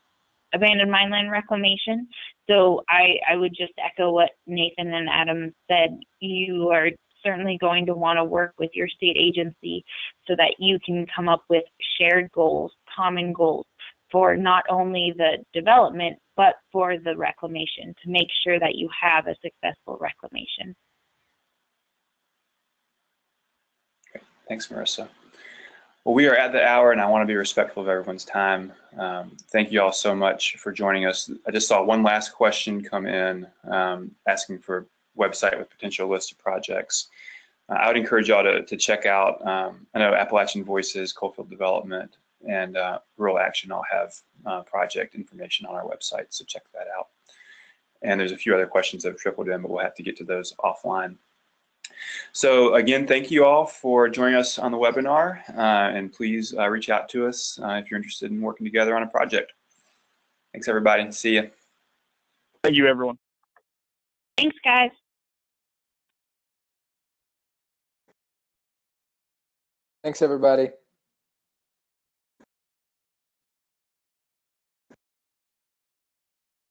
[SPEAKER 5] abandoned mine land reclamation, so I would just echo what Nathan and Adam said. You are certainly going to want to work with your state agency so that you can come up with shared goals common goals for not only the development, but for the reclamation, to make sure that you have a successful reclamation.
[SPEAKER 2] Thanks, Marissa. Well, we are at the hour, and I want to be respectful of everyone's time. Thank you all so much for joining us. I just saw one last question come in asking for a website with potential list of projects. I would encourage y'all to check out, I know Appalachian Voices, Coalfield Development, and Rural Action all have project information on our website, so check that out. And there's a few other questions that have trickled in, but we'll have to get to those offline. So again, thank you all for joining us on the webinar, and please reach out to us if you're interested in working together on a project. Thanks, everybody. See you.
[SPEAKER 6] Thank you, everyone.
[SPEAKER 5] Thanks, guys.
[SPEAKER 3] Thanks, everybody.